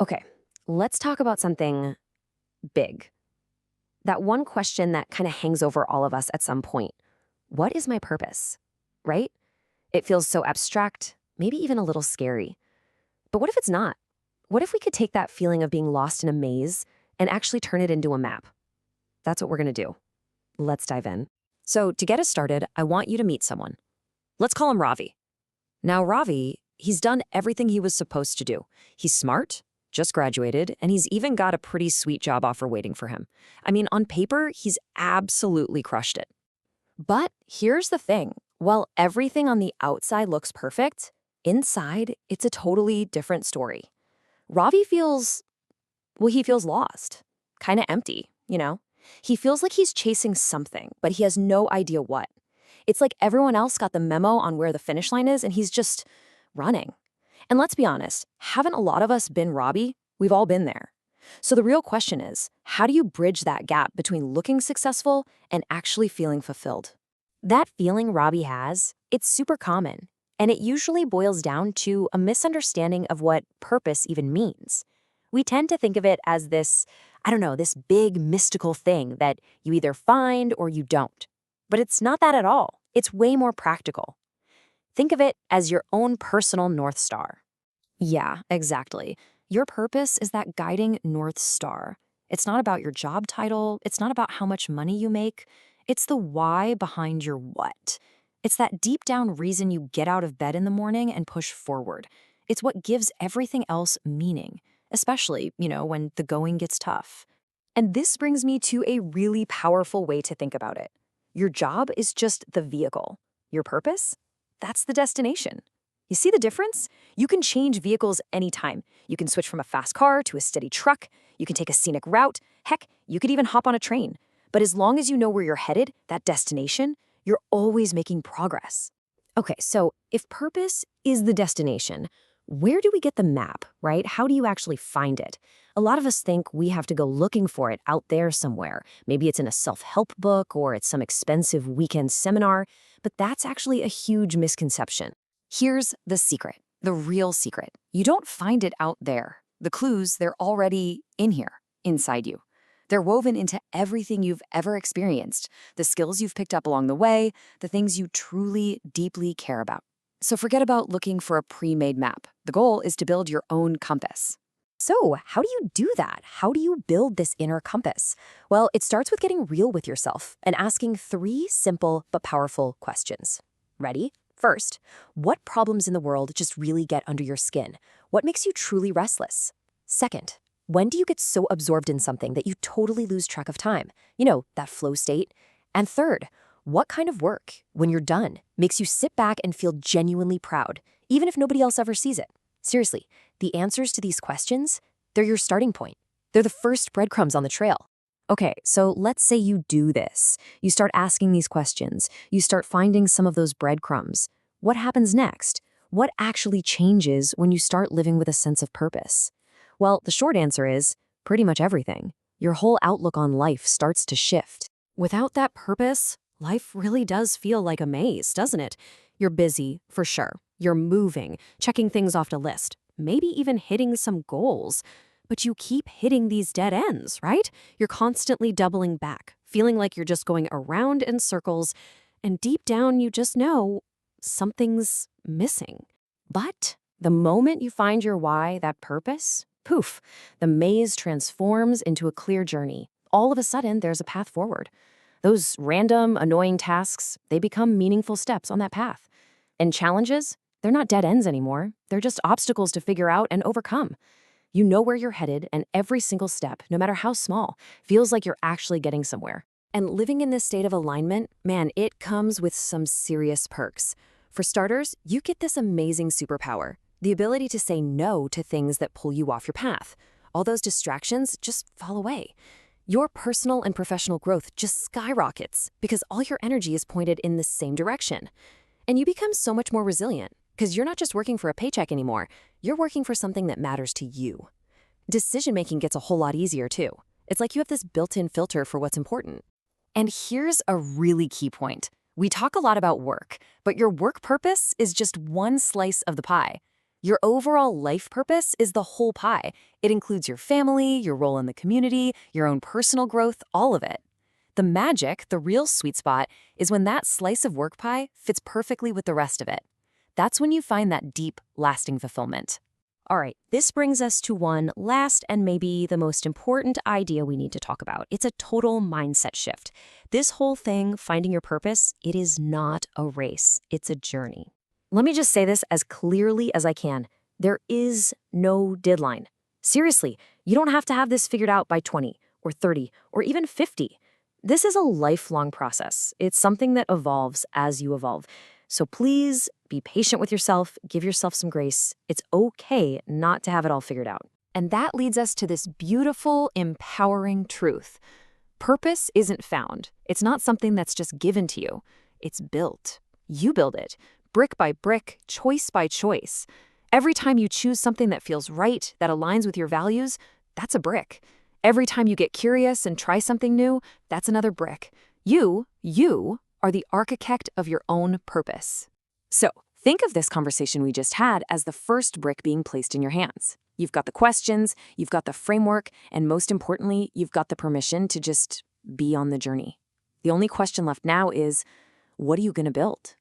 Okay, let's talk about something big. That one question that kind of hangs over all of us at some point. What is my purpose? Right? It feels so abstract, maybe even a little scary. But what if it's not? What if we could take that feeling of being lost in a maze and actually turn it into a map? That's what we're going to do. Let's dive in. So, to get us started, I want you to meet someone. Let's call him Ravi. Now, Ravi, he's done everything he was supposed to do. He's smart, just graduated, and he's even got a pretty sweet job offer waiting for him. I mean, on paper, he's absolutely crushed it. But here's the thing. While everything on the outside looks perfect, inside, it's a totally different story. Ravi he feels lost, kind of empty, you know? He feels like he's chasing something, but he has no idea what. It's like everyone else got the memo on where the finish line is, and he's just running. And let's be honest, haven't a lot of us been Robbie? We've all been there. So the real question is, how do you bridge that gap between looking successful and actually feeling fulfilled? That feeling Robbie has, it's super common, and it usually boils down to a misunderstanding of what purpose even means. We tend to think of it as this, I don't know, this big mystical thing that you either find or you don't. But it's not that at all. It's way more practical. Think of it as your own personal North Star. Yeah, exactly. Your purpose is that guiding North Star. It's not about your job title. It's not about how much money you make. It's the why behind your what. It's that deep down reason you get out of bed in the morning and push forward. It's what gives everything else meaning, especially, when the going gets tough. And this brings me to a really powerful way to think about it. Your job is just the vehicle. Your purpose? That's the destination. You see the difference? You can change vehicles anytime. You can switch from a fast car to a steady truck. You can take a scenic route. Heck, you could even hop on a train. But as long as you know where you're headed, that destination, you're always making progress. Okay, so if purpose is the destination, where do we get the map, right? How do you actually find it? A lot of us think we have to go looking for it out there somewhere. Maybe it's in a self-help book or it's some expensive weekend seminar, but that's actually a huge misconception. Here's the secret, the real secret. You don't find it out there. The clues, they're already in here, inside you. They're woven into everything you've ever experienced, the skills you've picked up along the way, the things you truly, deeply care about. So forget about looking for a pre-made map. The goal is to build your own compass. So how do you do that? How do you build this inner compass? Well, it starts with getting real with yourself and asking 3 simple but powerful questions. Ready? First, what problems in the world just really get under your skin? What makes you truly restless? Second, when do you get so absorbed in something that you totally lose track of time? That flow state. And third, what kind of work, when you're done, makes you sit back and feel genuinely proud, even if nobody else ever sees it? Seriously, the answers to these questions, they're your starting point. They're the first breadcrumbs on the trail. Okay, so let's say you do this. You start asking these questions. You start finding some of those breadcrumbs. What happens next? What actually changes when you start living with a sense of purpose? Well, the short answer is pretty much everything. Your whole outlook on life starts to shift. Without that purpose, life really does feel like a maze, doesn't it? You're busy, for sure. You're moving, checking things off the list, maybe even hitting some goals. But you keep hitting these dead ends, right? You're constantly doubling back, feeling like you're just going around in circles, and deep down you just know something's missing. But the moment you find your why, that purpose, poof, the maze transforms into a clear journey. All of a sudden, there's a path forward. Those random, annoying tasks, they become meaningful steps on that path. And challenges, they're not dead ends anymore. They're just obstacles to figure out and overcome. You know where you're headed, and every single step, no matter how small, feels like you're actually getting somewhere. And living in this state of alignment, man, it comes with some serious perks. For starters, you get this amazing superpower, the ability to say no to things that pull you off your path. All those distractions just fall away. Your personal and professional growth just skyrockets because all your energy is pointed in the same direction. And you become so much more resilient because you're not just working for a paycheck anymore. You're working for something that matters to you. Decision-making gets a whole lot easier, too. It's like you have this built-in filter for what's important. And here's a really key point. We talk a lot about work, but your work purpose is just one slice of the pie. Your overall life purpose is the whole pie. It includes your family, your role in the community, your own personal growth, all of it. The magic, the real sweet spot, is when that slice of work pie fits perfectly with the rest of it. That's when you find that deep, lasting fulfillment. All right, this brings us to one last and maybe the most important idea we need to talk about. It's a total mindset shift. This whole thing, finding your purpose, it is not a race. It's a journey. Let me just say this as clearly as I can. There is no deadline. Seriously, you don't have to have this figured out by 20 or 30 or even 50. This is a lifelong process. It's something that evolves as you evolve. So please be patient with yourself, give yourself some grace. It's okay not to have it all figured out. And that leads us to this beautiful, empowering truth. Purpose isn't found. It's not something that's just given to you. It's built. You build it, brick by brick, choice by choice. Every time you choose something that feels right, that aligns with your values, that's a brick. Every time you get curious and try something new, that's another brick. You are the architect of your own purpose. So, think of this conversation we just had as the first brick being placed in your hands. You've got the questions, you've got the framework, and most importantly, you've got the permission to just be on the journey. The only question left now is, what are you going to build?